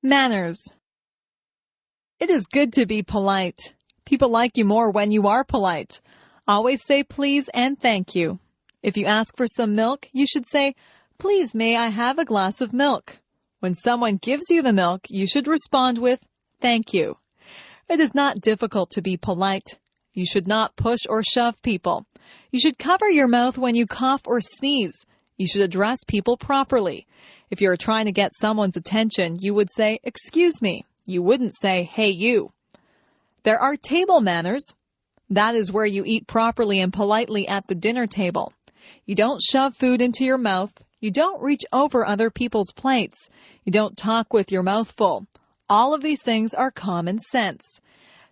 Manners. It is good to be polite. People like you more when you are polite. Always say please and thank you. If you ask for some milk, you should say, "Please, may I have a glass of milk?" When someone gives you the milk, you should respond with, "Thank you." It is not difficult to be polite. You should not push or shove people. You should cover your mouth when you cough or sneeze. You should address people properly. If you are trying to get someone's attention, you would say, "Excuse me." You wouldn't say, "Hey, you." There are table manners. That is where you eat properly and politely at the dinner table. You don't shove food into your mouth. You don't reach over other people's plates. You don't talk with your mouth full. All of these things are common sense.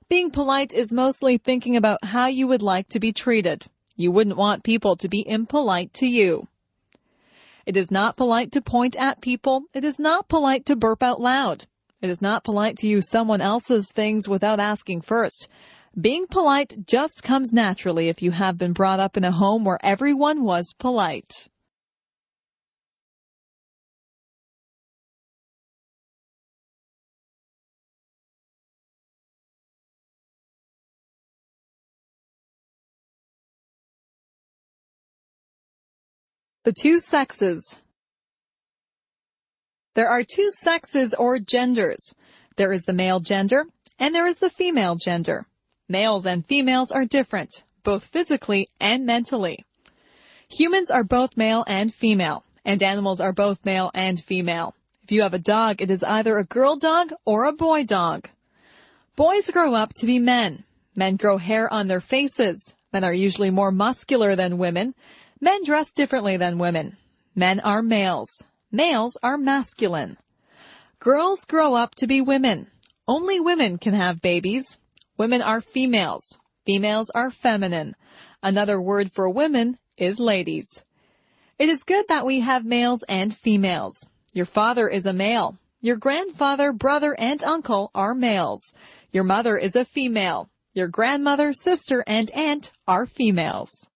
Being polite is mostly thinking about how you would like to be treated. You wouldn't want people to be impolite to you. It is not polite to point at people. It is not polite to burp out loud. It is not polite to use someone else's things without asking first. Being polite just comes naturally if you have been brought up in a home where everyone was polite. The two sexes. There are two sexes or genders. There is the male gender and there is the female gender. Males and females are different, both physically and mentally. Humans are both male and female, and animals are both male and female. If you have a dog, it is either a girl dog or a boy dog. Boys grow up to be men. Men grow hair on their faces. Men are usually more muscular than women. Men dress differently than women. Men are males. Males are masculine. Girls grow up to be women. Only women can have babies. Women are females. Females are feminine. Another word for women is ladies. It is good that we have males and females. Your father is a male. Your grandfather, brother, and uncle are males. Your mother is a female. Your grandmother, sister, and aunt are females.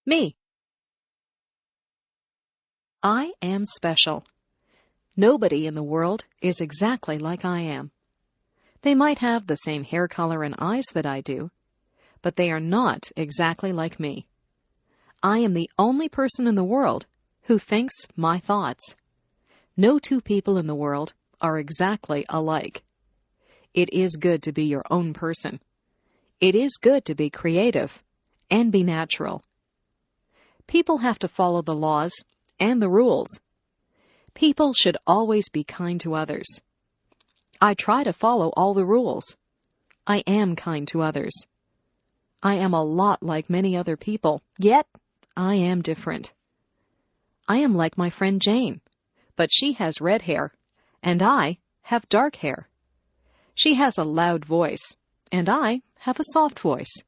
Me. I am special. Nobody in the world is exactly like I am. They might have the same hair color and eyes that I do, but they are not exactly like me. I am the only person in the world who thinks my thoughts. No two people in the world are exactly alike. It is good to be your own person. It is good to be creative and be natural. People have to follow the laws and the rules. People should always be kind to others. I try to follow all the rules. I am kind to others. I am a lot like many other people, yet I am different. I am like my friend Jane, but she has red hair, and I have dark hair. She has a loud voice, and I have a soft voice.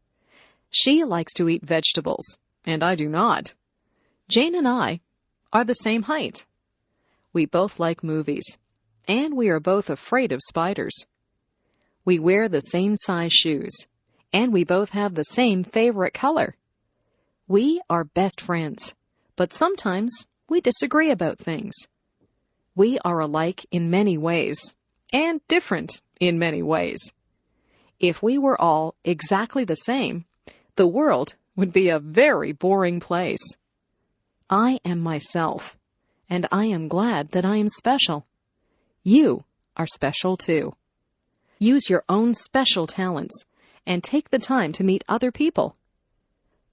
She likes to eat vegetables, and I do not. Jane and I are the same height. We both like movies, and we are both afraid of spiders. We wear the same size shoes, and we both have the same favorite color. We are best friends, but sometimes we disagree about things. We are alike in many ways, and different in many ways. If we were all exactly the same, the world would be a very boring place. I am myself, and I am glad that I am special. You are special too. Use your own special talents and take the time to meet other people.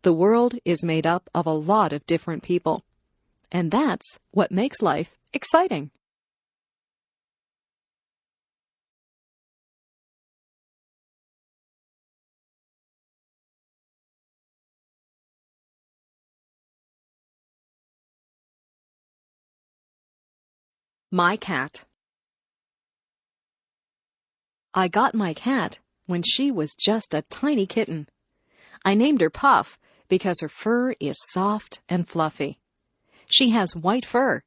The world is made up of a lot of different people, and that's what makes life exciting. My cat. I got my cat when she was just a tiny kitten. I named her Puff because her fur is soft and fluffy. She has white fur,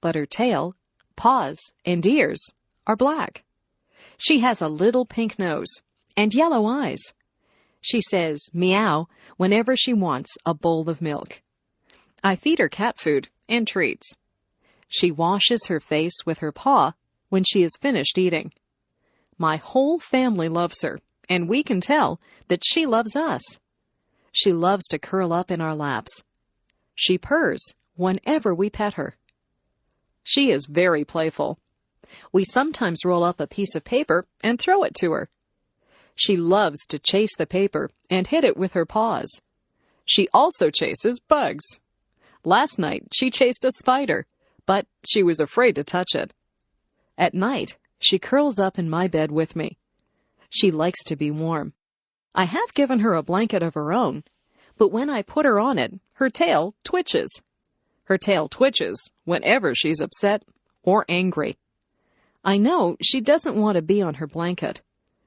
but her tail, paws, and ears are black. She has a little pink nose and yellow eyes. She says meow whenever she wants a bowl of milk. I feed her cat food and treats. She washes her face with her paw when she is finished eating. My whole family loves her, and we can tell that she loves us. She loves to curl up in our laps. She purrs whenever we pet her. She is very playful. We sometimes roll up a piece of paper and throw it to her. She loves to chase the paper and hit it with her paws. She also chases bugs. Last night, she chased a spider, but she was afraid to touch it. At night, she curls up in my bed with me. She likes to be warm. I have given her a blanket of her own, but when I put her on it, her tail twitches. Her tail twitches whenever she's upset or angry. I know she doesn't want to be on her blanket.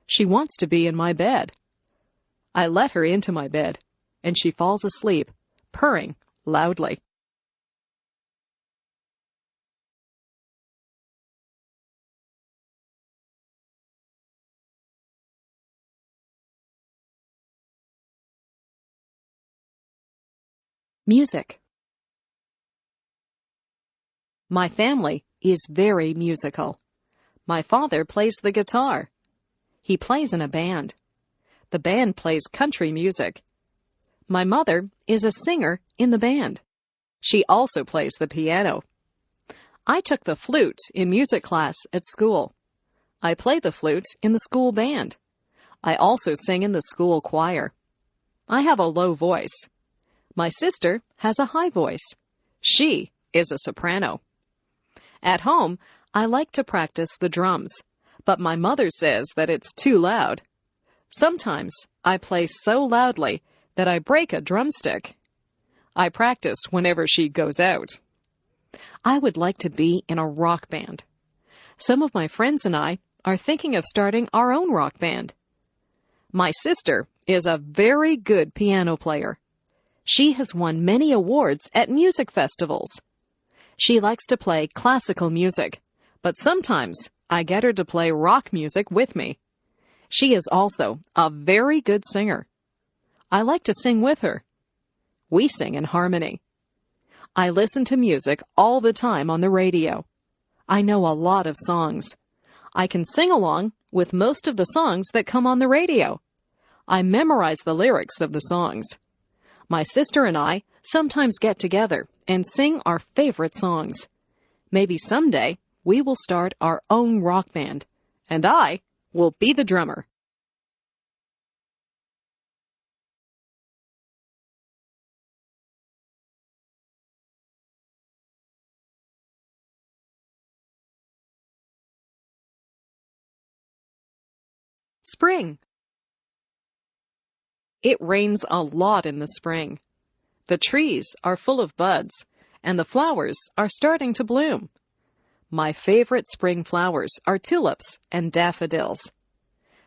She wants to be in my bed. I let her into my bed, and she falls asleep, purring loudly. Music. My family is very musical. My father plays the guitar. He plays in a band. The band plays country music. My mother is a singer in the band. She also plays the piano. I took the flute in music class at school. I play the flute in the school band. I also sing in the school choir. I have a low voice. My sister has a high voice. She is a soprano. At home, I like to practice the drums, but my mother says that it's too loud. Sometimes I play so loudly that I break a drumstick. I practice whenever she goes out. I would like to be in a rock band. Some of my friends and I are thinking of starting our own rock band. My sister is a very good piano player. She has won many awards at music festivals. She likes to play classical music, but sometimes I get her to play rock music with me. She is also a very good singer. I like to sing with her. We sing in harmony. I listen to music all the time on the radio. I know a lot of songs. I can sing along with most of the songs that come on the radio. I memorize the lyrics of the songs. My sister and I sometimes get together and sing our favorite songs. Maybe someday we will start our own rock band, and I will be the drummer. Spring. It rains a lot in the spring. The trees are full of buds, and the flowers are starting to bloom. My favorite spring flowers are tulips and daffodils.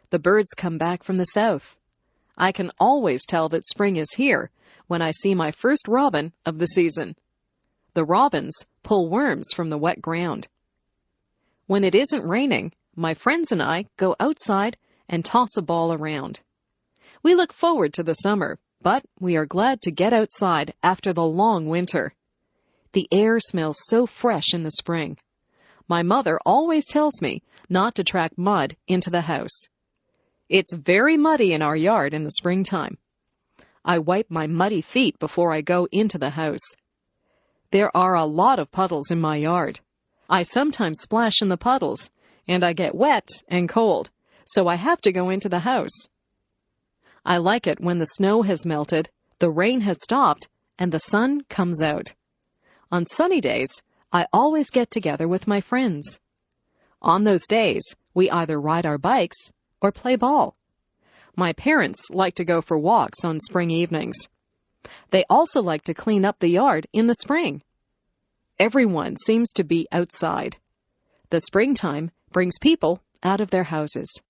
The birds come back from the south. I can always tell that spring is here when I see my first robin of the season. The robins pull worms from the wet ground. When it isn't raining, my friends and I go outside and toss a ball around. We look forward to the summer, but we are glad to get outside after the long winter. The air smells so fresh in the spring. My mother always tells me not to track mud into the house. It's very muddy in our yard in the springtime. I wipe my muddy feet before I go into the house. There are a lot of puddles in my yard. I sometimes splash in the puddles, and I get wet and cold, so I have to go into the house. I like it when the snow has melted, the rain has stopped, and the sun comes out. On sunny days, I always get together with my friends. On those days, we either ride our bikes or play ball. My parents like to go for walks on spring evenings. They also like to clean up the yard in the spring. Everyone seems to be outside. The springtime brings people out of their houses.